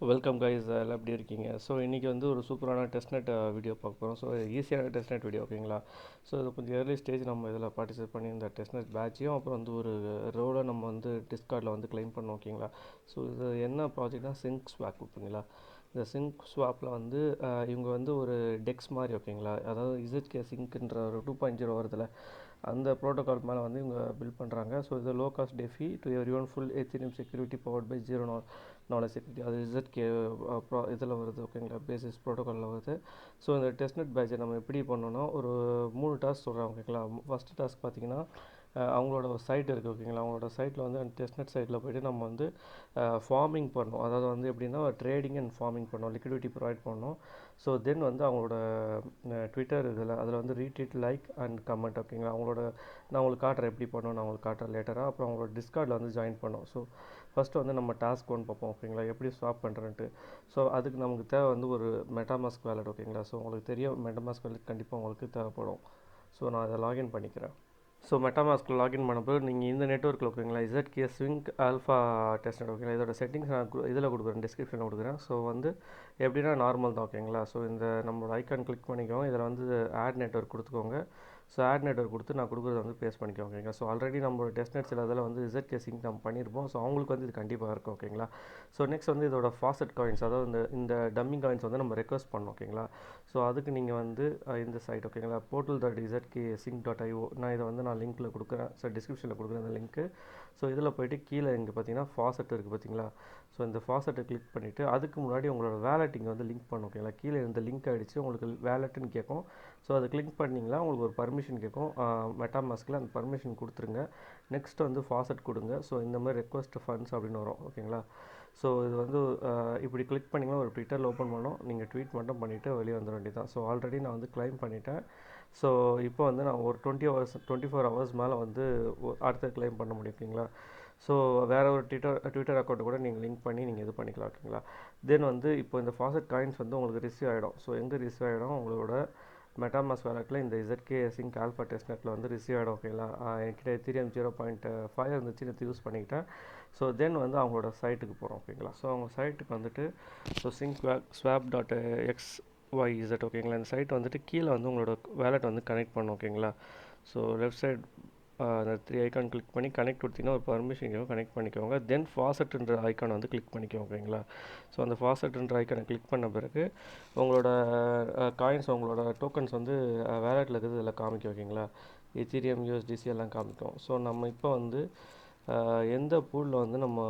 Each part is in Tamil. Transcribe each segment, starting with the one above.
வெல்கம் கைஸ், எல்லாம் எப்படி இருக்கீங்க? ஸோ இன்றைக்கி வந்து ஒரு சூப்பரான டெஸ்ட்நெட் வீடியோ பார்க்க போகிறோம். ஸோ ஈஸியான டெஸ்ட்நெட் வீடியோ, ஓகேங்களா? ஸோ இது கொஞ்சம் ஏர்லி ஸ்டேஜ் நம்ம இதில் பார்ட்டிசிபேட் பண்ணி இந்த டெஸ்ட்நெட் பேட்சையும் அப்புறம் வந்து ஒரு ரோலை நம்ம வந்து டிஸ்கார்டில் வந்து கிளைம் பண்ணோம், ஓகேங்களா? ஸோ இது என்ன ப்ராஜெக்ட்னா சிங்க் ஸ்வாப், ஓகேங்களா? இந்த சிங்க் ஸ்வாப்பில் வந்து இவங்க வந்து ஒரு டெக்ஸ் மாதிரி, ஓகேங்களா? அதாவது zkSyncன்ற ஒரு 2.0 வருதுல, அந்த ப்ரோட்டோகால் மேலே வந்து இவங்க பில்ட் பண்ணுறாங்க. ஸோ இது low cost DeFi to everyone full Ethereum security powered by zero knowledge security. அது ZK இதில் வருது, ஓகேங்களா? பேசிஸ் ப்ரோட்டோகாலில் வருது. ஸோ இந்த டெஸ்ட்நெட் பேட்சை நம்ம எப்படி பண்ணோன்னா ஒரு 3 டாஸ்க் சொல்கிறேன், ஓகேங்களா? ஃபஸ்ட்டு டாஸ்க் பார்த்தீங்கன்னா அவங்களோட சைட் இருக்குது, ஓகேங்களா? அவங்களோட சைட்டில் வந்து அந்த டெஸ்ட்நெட் சைட்டில் போய்ட்டு நம்ம வந்து ஃபார்மிங் பண்ணணும். அதாவது வந்து எப்படின்னா ட்ரேடிங் அண்ட் ஃபார்மிங் பண்ணோம், லிக்விடிட்டி ப்ரொவைட் பண்ணோம். ஸோ தென் வந்து அவங்களோட ட்விட்டர் அதில் வந்து ரீட்வீட், லைக் அண்ட் கமெண்ட், ஓகேங்களா? நான் உங்களுக்கு காட்டுறேன் எப்படி பண்ணோம், நான் உங்களுக்கு காட்டுறேன் லேட்டராக. அப்புறம் அவங்களோட டிஸ்கார்டில் வந்து ஜாயின் பண்ணோம். ஸோ ஃபஸ்ட்டு வந்து நம்ம டாஸ்க் ஒன் பார்ப்போம், ஓகேங்களா? எப்படி ஸ்வாப் பண்ணுறேன்ட்டு. ஸோ அதுக்கு நமக்கு தேவை வந்து ஒரு மெட்டாமாஸ்க் வேலட், ஓகேங்களா? ஸோ உங்களுக்கு தெரியும் மெட்டாமாஸ்க் வேலட் கண்டிப்பாக உங்களுக்கு தேவைப்படும். ஸோ நான் அதை லாகின் பண்ணிக்கிறேன். ஸோ மெட்டாமாஸ்கில் லாகின் பண்ணப்போ நீங்கள் இந்த நெட்ஒர்க்கில், ஓகேங்களா, zkSync ஆல்ஃபா டெஸ்ட்நெட், ஓகேங்களா? இதோட செட்டிங்ஸ் நான் இதில் கொடுக்குறேன், டிஸ்கிரிப்ஷனில் கொடுக்குறேன். ஸோ வந்து எப்படின்னா நார்மல் தான், ஓகேங்களா? ஸோ இந்த நம்மளோட ஐக்கான் கிளிக் பண்ணிக்கோங்க. இதில் வந்து ஆட் நெட்ஒர்க் கொடுத்துக்கோங்க. ஸோ ஆட் நெட்ஒர்க் கொடுத்து நான் கொடுக்குறத வந்து பேஸ்ட் பண்ணிக்கோங்க, ஓகேங்களா? ஸோ ஆல்ரெடி நம்மளோட டெஸ்ட்நெட் சில இதில் வந்து zkSync நம்ம பண்ணியிருப்போம். ஸோ அவங்களுக்கு வந்து இது கண்டிப்பாக இருக்கும், ஓகேங்களா? ஸோ நெக்ஸ்ட் வந்து இதோட ஃபாசெட் காயின்ஸ், அதாவது இந்த டம்மி காயின்ஸ் வந்து நம்ம ரெக்வஸ்ட் பண்ணோம், ஓகேங்களா? ஸோ அதுக்கு நீங்கள் வந்து இந்த சைட், ஓகேங்களா, portal.zkSync.io, நான் இதை வந்து நான் லிங்க்கில் கொடுக்குறேன். ஸோ டிஸ்கிரிப்ஷனில் கொடுக்குறேன் இந்த லிங்க்கு. ஸோ இதில் போய்ட்டு கீழே இங்கே பார்த்தீங்கன்னா ஃபாசெட் இருக்குது, பார்த்தீங்களா? ஸோ இந்த ஃபாசெட்டை கிளிக் பண்ணிவிட்டு அதுக்கு முன்னாடி உங்களோட வேலெட் இங்கே வந்து லிங்க் பண்ணும், ஓகேங்களா? கீழே இந்த லிங்க் அடித்து உங்களுக்கு வேலெட்டுன்னு கேட்கும். ஸோ அதை கிளிக் பண்ணிங்கன்னா உங்களுக்கு ஒரு பர்மிஷன் கேட்கும் மெட்டாமாஸ்கில். அந்த பர்மிஷன் கொடுத்துருங்க. நெக்ஸ்ட் வந்து ஃபாசெட் கொடுங்க. ஸோ இந்த மாதிரி ரெக்வஸ்ட் ஃபண்ட்ஸ் அப்படின்னு வரும், ஓகேங்களா? ஸோ இது வந்து இப்படி கிளிக் பண்ணிங்கன்னா ஒரு ட்விட்டரில் ஓப்பன் பண்ணோம். நீங்கள் ட்வீட் மட்டும் பண்ணிவிட்டு வெளியே வந்துட வேண்டியதான். ஸோ ஆல்ரெடி நான் வந்து கிளைம் பண்ணிட்டேன். ஸோ இப்போ வந்து நான் ஒரு 24 ஹவர்ஸ் மேலே வந்து அடுத்த கிளைம் பண்ண முடியும், ஓகேங்களா? ஸோ வேறு ஒரு ட்விட்டர் அக்கௌண்ட்டை கூட நீங்கள் லிங்க் பண்ணி நீங்கள் இது பண்ணிக்கலாம், ஓகேங்களா? தென் வந்து இப்போ இந்த ஃபாசெட் காயின்ஸ் வந்து உங்களுக்கு ரிசீவ் ஆகிடும். ஸோ எங்கே ரிசீவ் ஆகிடும்? உங்களோட மெட்டாமாஸ்க் வேலெட்டில் இந்த zkSync ஆல்ஃபா டெஸ்ட்நெட்டில் வந்து ரிசீவ் ஆகிடும், ஓகேங்களா? என்கிட்ட எத்திரியம் 0.5 இருந்துச்சு, நேற்று யூஸ் பண்ணிக்கிட்டேன். ஸோ தென் வந்து அவங்களோட சைட்டுக்கு போகிறோம், ஓகேங்களா? ஸோ அவங்க சைட்டுக்கு வந்துட்டு ஸோ syncswap.xyz, ஓகேங்களா? இந்த சைட் வந்துட்டு கீழே வந்து உங்களோட வேலெட் வந்து கனெக்ட் பண்ணும், ஓகேங்களா? ஸோ லெஃப்ட் சைட் அந்த 3 ஐக்கான் கிளிக் பண்ணி கனெக்ட் கொடுத்தீங்கன்னா ஒரு பர்மிஷன் கனெக்ட் பண்ணிக்கோங்க. தென் ஃபாசெட்ன்ற ஐக்கான் வந்து கிளிக் பண்ணிக்கோங்க, ஓகேங்களா? ஸோ அந்த ஃபாசெட்ன்ற ஐக்கானை கிளிக் பண்ண பிறகு உங்களோட காயின்ஸ், உங்களோட டோக்கன்ஸ் வந்து வேலெட்டில் இருக்கிறது இதில் காமிக்கும், ஓகேங்களா? எத்திரியம், USDC எல்லாம் காமிக்கும். ஸோ நம்ம இப்போ வந்து எந்த பூலில் வந்து நம்ம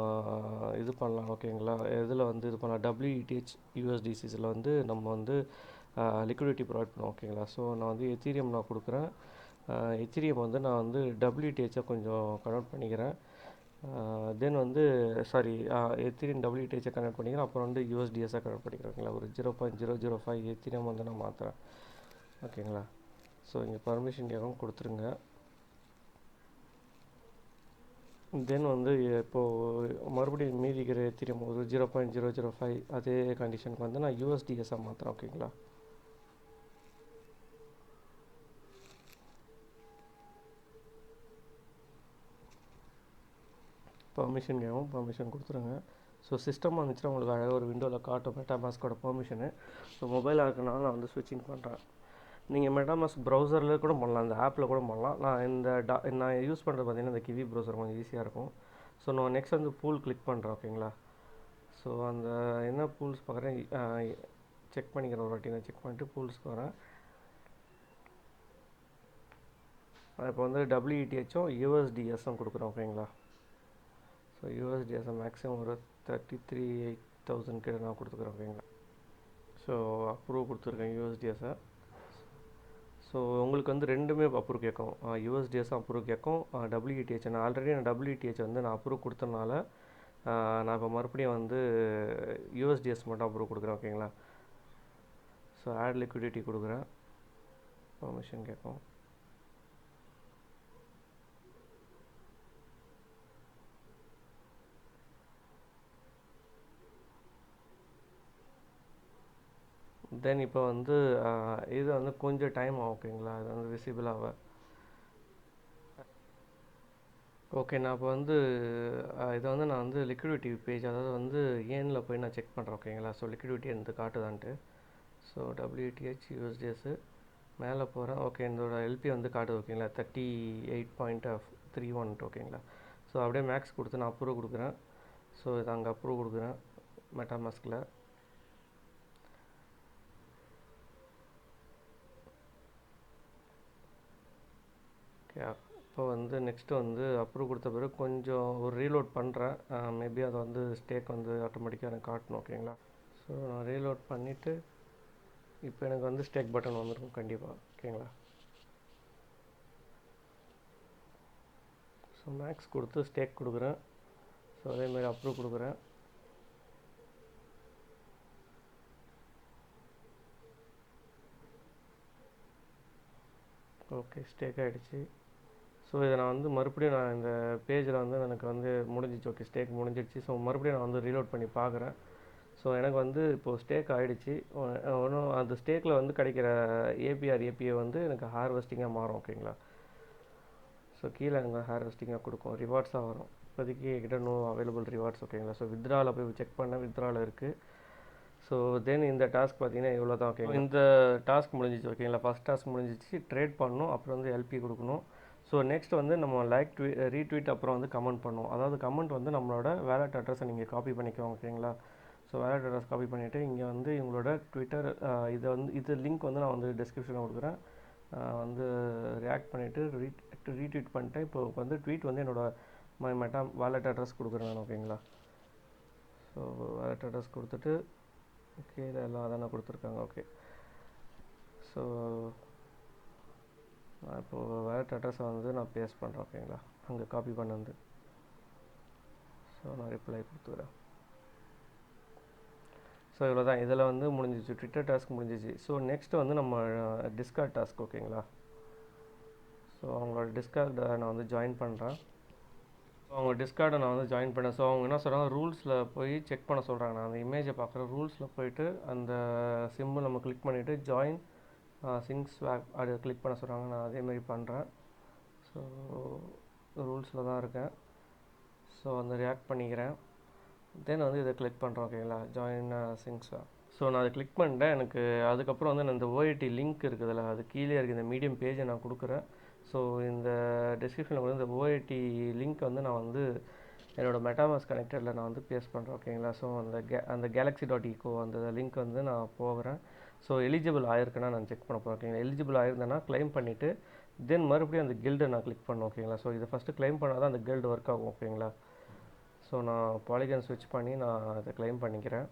இது பண்ணலாம், ஓகேங்களா? இதில் வந்து இது பண்ணலாம் WETH USDCஸில் வந்து நம்ம வந்து லிக்விடிட்டி ப்ரொவைட் பண்ணுவோம், ஓகேங்களா? ஸோ நான் வந்து எத்திரியம் நான் கொடுக்குறேன். எத்திரியம் வந்து நான் வந்து WTHஐ கொஞ்சம் கன்வெர்ட் பண்ணிக்கிறேன். தென் வந்து எத்திரியம் WTHஐ கன்வெர்ட் பண்ணிக்கிறேன். அப்புறம் வந்து USDSஐ கன்வெர்ட் பண்ணிக்கிறேன், ஓகேங்களா? ஒரு 0.005 எத்திரியம் வந்து நான் மாற்றுறேன், ஓகேங்களா? ஸோ இங்கே பர்மிஷன் கேட்கும், கொடுத்துருங்க. தென் வந்து இப்போது மறுபடியும் மீதிக்கிற எத்திரியம் ஒரு 0.005 அதே கண்டிஷனுக்கு வந்து நான் USDSஆ மாற்றுறேன், ஓகேங்களா? பர்மிஷன் கேட்கும், பர்மிஷன் கொடுத்துருங்க. ஸோ சிஸ்டம் வந்துச்சுன்னா உங்களுக்கு அழகாக ஒரு விண்டோவில் காட்டும் மெட்டாமாஸ்கோட பர்மிஷனு. ஸோ மொபைலாக இருக்கனால நான் வந்து ஸ்விட்சிங் பண்ணுறேன். நீங்கள் மெட்டாமாஸ்க் ப்ரௌசரில் கூட பண்ணலாம், இந்த ஆப்பில் கூட பண்ணலாம். நான் யூஸ் பண்ணுறது பார்த்தீங்கன்னா இந்த கிவி ப்ரௌசர் கொஞ்சம் ஈஸியாக இருக்கும். ஸோ நான் நெக்ஸ்ட் வந்து பூல் கிளிக் பண்ணுறேன், ஓகேங்களா? ஸோ அந்த என்ன பூல்ஸ் பார்க்குறேன், செக் பண்ணிக்கிறேன். ஒரு வாட்டி நான் செக் பண்ணிவிட்டு பூல்ஸ்க்கு வரேன். இப்போ வந்து WETHும் USDSும் கொடுக்குறேன், ஓகேங்களா? ஸோ USDS மேக்ஸிமம் ஒரு 33,000 கிட்ட நான் கொடுத்துக்குறேன், ஓகேங்களா? ஸோ அப்ரூவ் கொடுத்துருக்கேன் USDSஐ. ஸோ உங்களுக்கு வந்து ரெண்டுமே அப்ரூவ் கேட்கும், USDSும் அப்ரூவ் கேட்கும், WETH. நான் ஆல்ரெடி WETH வந்து நான் அப்ரூவ் கொடுத்தனால நான் இப்போ மறுபடியும் வந்து USDS மட்டும் அப்ரூவ் கொடுக்குறேன், ஓகேங்களா? ஸோ ஆட் லிக்விடிட்டி கொடுக்குறேன், பர்மிஷன் கேட்கும். தென் இப்போ வந்து இது வந்து கொஞ்சம் டைம் ஆகும், ஓகேங்களா? இது வந்து விசிபிள் ஆக ஓகே. நான் இப்போ வந்து இதை வந்து நான் வந்து லிக்விடிட்டி பேஜ், அதாவது வந்து ஏனில் போய் நான் செக் பண்ணுறேன் ஓகேங்களா. ஸோ லிக்விடிட்டி எனக்கு காட்டுதான்ட்டு. ஸோ WTH USDS மேலே போகிறேன். ஓகே, இதோட எல்பி வந்து காட்டுது ஓகேங்களா, 38.31 ஓகேங்களா. ஸோ அப்படியே மேக்ஸ் கொடுத்து நான் அப்ரூவ் கொடுக்குறேன். ஸோ இதை அங்கே அப்ரூவ் கொடுக்குறேன் மெட்டாமாஸ்கில். ஓகே, இப்போ வந்து நெக்ஸ்ட்டு வந்து அப்ரூவ் கொடுத்த பிறகு கொஞ்சம் ஒரு ரீலோட் பண்ணுறேன். மேபி அதை வந்து ஸ்டேக் வந்து ஆட்டோமேட்டிக்காக எனக்கு காட்டணும் ஓகேங்களா. ஸோ நான் ரீலோட் பண்ணிவிட்டு இப்போ எனக்கு வந்து ஸ்டேக் பட்டன் வந்துருக்கும் கண்டிப்பாக ஓகேங்களா. ஸோ மேக்ஸ் கொடுத்து ஸ்டேக் கொடுக்குறேன். ஸோ அதேமாதிரி அப்ரூவ் கொடுக்குறேன். ஓகே, ஸ்டேக் ஆகிடுச்சு. ஸோ இதை நான் வந்து மறுபடியும் நான் இந்த பேஜில் வந்து எனக்கு வந்து முடிஞ்சிச்சு. ஓகே, ஸ்டேக் முடிஞ்சிடுச்சு. ஸோ மறுபடியும் நான் வந்து ரீலோட் பண்ணி பார்க்குறேன். ஸோ எனக்கு வந்து இப்போது ஸ்டேக் ஆகிடுச்சு. ஒன்றும் அந்த ஸ்டேக்கில் வந்து கிடைக்கிற ஏபிஐ வந்து எனக்கு ஹார்வெஸ்டிங்காக மாறும் ஓகேங்களா. ஸோ கீழே எனக்கு ஹார்வெஸ்டிங்காக கொடுக்கும், ரிவார்ட்ஸாக வரும். இப்போதைக்கு என்கிட்ட நோ அவைலபிள் ரிவார்ட்ஸ் ஓகேங்களா. ஸோ வித்ட்ராவில் போய் செக் பண்ண வித்ட்ராவில் இருக்குது. ஸோ தென் இந்த டாஸ்க் பார்த்தீங்கன்னா இவ்வளோ தான் ஓகேங்களா. இந்த டாஸ்க் முடிஞ்சிச்சு ஓகேங்களா. ஃபஸ்ட் டாஸ்க் முடிஞ்சிச்சு, ட்ரேட் பண்ணணும், அப்புறம் வந்து எல்பி கொடுக்கணும். ஸோ நெக்ஸ்ட் வந்து நம்ம ரீட்வீட் அப்புறம் வந்து கமெண்ட் பண்ணுவோம். அதாவது கமெண்ட் வந்து நம்மளோட வேலட் அட்ரஸை நீங்கள் காப்பி பண்ணிக்கோங்க ஓகேங்களா. ஸோ வேலட் அட்ரஸ் காப்பி பண்ணிவிட்டு இங்கே வந்து இவங்களோட ட்விட்டர் இது லிங்க் வந்து நான் வந்து டிஸ்கிரிப்ஷனில் கொடுக்குறேன். வந்து ரியாக்ட் பண்ணிவிட்டு ரீட்வீட் பண்ணிட்டேன். இப்போ வந்து ட்வீட் வந்து என்னோட வேலட் அட்ரஸ் கொடுக்குறேன் நான் ஓகேங்களா. ஸோ வேலட் அட்ரஸ் கொடுத்துட்டு ஓகே, இதெல்லாம் அதான் கொடுத்துருக்காங்க. ஓகே, ஸோ நான் இப்போது வேலட் அட்ரஸை வந்து நான் பேஸ்ட் பண்ணுறேன் ஓகேங்களா, அங்கே காப்பி பண்ணது. ஸோ நான் ரிப்ளை கொடுத்துக்கிறேன். ஸோ இவ்வளோ தான், இதில் வந்து முடிஞ்சிச்சு, ட்விட்டர் டாஸ்க் முடிஞ்சிச்சு. ஸோ நெக்ஸ்ட்டு வந்து நம்ம டிஸ்கார்ட் டாஸ்க் ஓகேங்களா. ஸோ அவங்களோட டிஸ்கார்டை நான் வந்து ஜாயின் பண்ணுறேன். அவங்க டிஸ்கார்டை நான் வந்து ஜாயின் பண்ணேன். ஸோ அவங்க என்ன சொல்கிறாங்க, ரூல்ஸில் போய் செக் பண்ண சொல்கிறாங்க. நான் அந்த இமேஜை பார்க்குறேன். ரூல்ஸில் போய்ட்டு அந்த சிம்பிள் நம்ம கிளிக் பண்ணிவிட்டு ஜாயின் சிங்க் ஸ்வாப் அதை கிளிக் பண்ண சொல்கிறாங்க. நான் அதேமாதிரி பண்ணுறேன். ஸோ ரூல்ஸில் தான் இருக்கேன். ஸோ அந்த ரியாக்ட் பண்ணிக்கிறேன். தென் வந்து இதை கிளிக் பண்ணுறோம் ஓகேங்களா, ஜாயின் சிங்க் ஸ்வாப். ஸோ நான் அதை கிளிக் பண்ணிட்டேன். எனக்கு அதுக்கப்புறம் வந்து நான் இந்த OAT லிங்க் இருக்குதுல்ல, அது கீழே இருக்குது, இந்த மீடியம் பேஜை நான் கொடுக்குறேன். ஸோ இந்த டிஸ்கிரிப்ஷனில் வந்து இந்த OAT லிங்க் வந்து நான் வந்து என்னோடய மெட்டாமாஸ்க் கனெக்டரில் நான் வந்து பேஸ்ட் பண்ணுறேன் ஓகேங்களா. ஸோ அந்த galaxy.eco அந்த லிங்க் வந்து நான் போகிறேன். ஸோ எலிஜிபிள் ஆயிருக்குன்னா நான் செக் பண்ண போகிறேன் ஓகேங்களா. எலிஜிபிள் ஆயிருந்தேன்னா கிளைம் பண்ணிவிட்டு தென் மறுபடியும் அந்த கில்டை நான் கிளிக் பண்ணேன் ஓகேங்களா. ஸோ இதை ஃபஸ்ட்டு கிளைம் பண்ணால் தான் அந்த கில்டு ஒர்க் ஆகும் ஓகேங்களா. ஸோ நான் பாலிகன் ஸ்விட்ச் பண்ணி நான் அதை கிளைம் பண்ணிக்கிறேன்.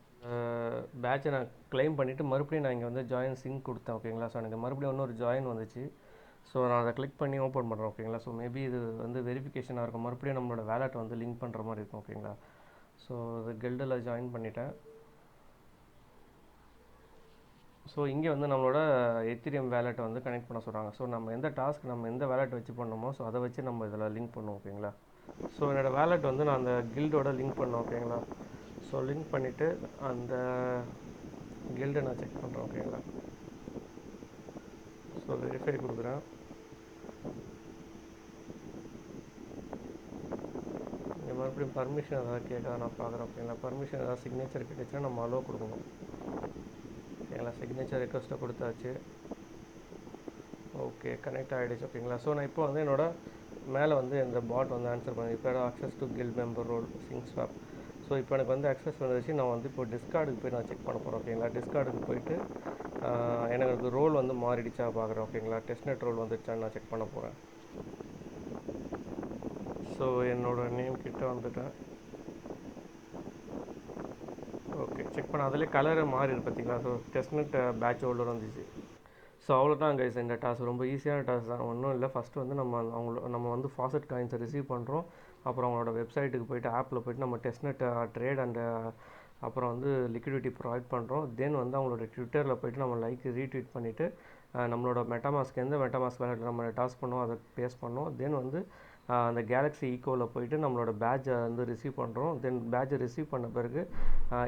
பேட்சை நான் கிளைம் பண்ணிவிட்டு மறுபடியும் நான் இங்கே வந்து ஜாயின் சிங்க் கொடுத்தேன் ஓகேங்களா. ஸோ எனக்கு மறுபடியும் இன்னொரு ஜாயின் வந்துச்சு. ஸோ நான் அதை கிளிக் பண்ணி ஓப்பன் பண்ணுறேன் ஓகேங்களா. ஸோ மேபி இது வந்து வெரிஃபிகேஷனாக இருக்கும், மறுபடியும் நம்மளோட வேலெட்டை வந்து லிங்க் பண்ணுற மாதிரி இருக்கும் ஓகேங்களா. ஸோ இது கில்டில் ஜாயின் பண்ணிட்டேன். ஸோ இங்கே வந்து நம்மளோட எத்திரியம் வேலெட்டை வந்து கனெக்ட் பண்ண சொல்கிறாங்க. ஸோ நம்ம எந்த டாஸ்க் நம்ம எந்த வேலெட் வச்சு பண்ணோமோ ஸோ அதை வச்சு நம்ம இதில் லிங்க் பண்ணுவோம் ஓகேங்களா. ஸோ என்னோடய வேலெட் வந்து நான் அந்த கில்டோட லிங்க் பண்ணேன் ஓகேங்களா. ஸோ லிங்க் பண்ணிவிட்டு அந்த கில்டை நான் செக் பண்ணுறேன் ஓகேங்களா. ஸோ வெரிஃபை கொடுக்குறேன். இங்கே மறுபடியும் பர்மிஷன் ஏதாவது கேட்க நான் பார்க்குறேன் ஓகேங்களா. பர்மிஷன் ஏதாவது சிக்னேச்சர் கிடைச்சுன்னா நம்ம அலோவ் கொடுக்கணும் ஓகேங்களா. சிக்னேச்சர் ரெக்வஸ்ட்டை கொடுத்தாச்சு. ஓகே, கனெக்ட் ஆகிடுச்சு ஓகேங்களா. ஸோ நான் இப்போ வந்து மேலே வந்து இந்த பாட் வந்து ஆன்சர் பண்ணி இப்போ access to guild member role sync swap. So இப்போ எனக்கு வந்து அக்சஸ் வந்துச்சு. நான் வந்து இப்போ டிஸ்கார்டுக்கு போய் நான் செக் பண்ண போகிறேன் ஓகேங்களா. டிஸ்கார்டுக்கு போயிட்டு எனக்கு ரோல் வந்து மாறிடுச்சா பார்க்குறேன் ஓகேங்களா. டெஸ்ட்நெட் ரோல் வந்துடுச்சான்னு நான் செக் பண்ண போகிறேன். ஸோ என்னோடய நேம் கிட்ட வந்துட்டேன். ஓகே, செக் பண்ண அதிலே கலரு மாறி பார்த்தீங்களா. ஸோ டெஸ்ட்நெட் பேட்ச் ஹோல்டர் வந்துச்சு. ஸோ அவ்வளோதான் கைஸ், இந்த டாஸ்க் ரொம்ப ஈஸியான டாஸ்க் தான், ஒன்றும் இல்லை. ஃபஸ்ட்டு வந்து நம்ம வந்து ஃபாசெட் காயின்ஸை ரிசீவ் பண்ணுறோம். அப்புறம் அவங்களோட வெப்சைட்டுக்கு போய்ட்டு ஆப்பில் போய்ட்டு நம்ம டெஸ்ட்நெட் ட்ரேட் அண்ட் அப்புறம் வந்து லிக்விடிட்டி ப்ரொவைட் பண்ணுறோம். தென் வந்து அவங்களோட ட்விட்டரில் போய்ட்டு நம்ம ரீட்வீட் பண்ணிவிட்டு நம்மளோட மெட்டாமாஸ்க் எந்த மெட்டாமாஸ்க் வேலெட்டில் நம்ம டாஸ்க் பண்ணோம் அதை பேஸ்ட் பண்ணோம். தென் வந்து அந்த கேலக்ஸி ஈக்கோவில் போய்ட்டு நம்மளோட பேட்சை வந்து ரிசீவ் பண்ணுறோம். தென் பேட்சை ரிசீவ் பண்ண பிறகு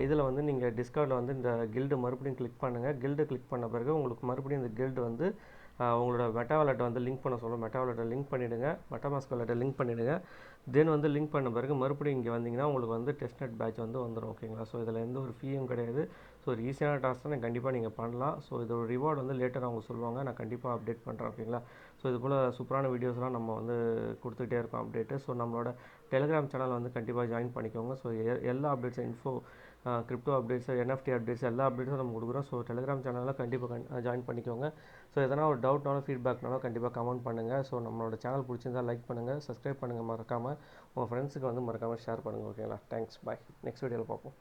இதில் வந்து நீங்கள் டிஸ்கார்டில் வந்து இந்த கில்டு மறுபடியும் கிளிக் பண்ணுங்கள். கில்டு கிளிக் பண்ண பிறகு உங்களுக்கு மறுபடியும் இந்த கில்டு வந்து உங்களோட மெட்டா வாலெட்டை வந்து லிங்க் பண்ண சொல்லும். மெட்டா வாலெட்டை லிங்க் பண்ணிவிடுங்க, மெட்டாமாஸ்க் வாலெட்டை லிங்க் பண்ணிவிடுங்க. தென் வந்து லிங்க் பண்ண பிறகு மறுபடியும் இங்கே வந்தீங்கன்னா உங்களுக்கு வந்து டெஸ்ட்நெட் பேட்ச் வந்து வந்துடும் ஓகேங்களா. ஸோ இதில் எந்த ஒரு ஃபீயும் கிடையாது. ஸோ ஒரு ஈஸியான டாஸ்க் தான் கண்டிப்பாக நீங்கள் பண்ணலாம். ஸோ இதோட ரிவார்டு வந்து லேட்டராக அவங்க சொல்லுவாங்க, நான் கண்டிப்பாக அப்டேட் பண்ணுறேன் ஓகேங்களா. ஸோ இது போல் சூப்பரான வீடியோஸ்லாம் நம்ம வந்து கொடுத்துக்கிட்டே இருக்கோம் அப்டேட்டு. ஸோ நம்மளோட டெலிகிராம் சேனல் வந்து கண்டிப்பாக ஜாயின் பண்ணிக்கோங்க. ஸோ எல்லா அப்டேட்ஸும் கிரிப்டோ அப்டேட்ஸ், NFT அப்டேட்ஸ் எல்லா அப்டேட்ஸும் நம்ம கொடுக்குறோம். ஸோ டெலிகிராம் சேனலில் கண்டிப்பாக ஜாயின் பண்ணிக்கோங்க. ஸோ எதனா ஒரு டவுட்னாலும் ஃபீட்பேக்னாலும் கண்டிப்பாக கமெண்ட் பண்ணுங்கள். ஸோ நம்மளோட சேனல் பிடிச்சிருந்தால் லைக் பண்ணுங்கள், சப்ஸ்கிரைப் பண்ணுங்கள், மறக்காமல் உங்கள் ஃப்ரெண்ட்ஸுக்கு வந்து மறக்காமல் ஷேர் பண்ணுங்கள் ஓகேங்களா. தேங்க்ஸ், பாய். நெக்ஸ்ட் வீடியோவில் பார்ப்போம்.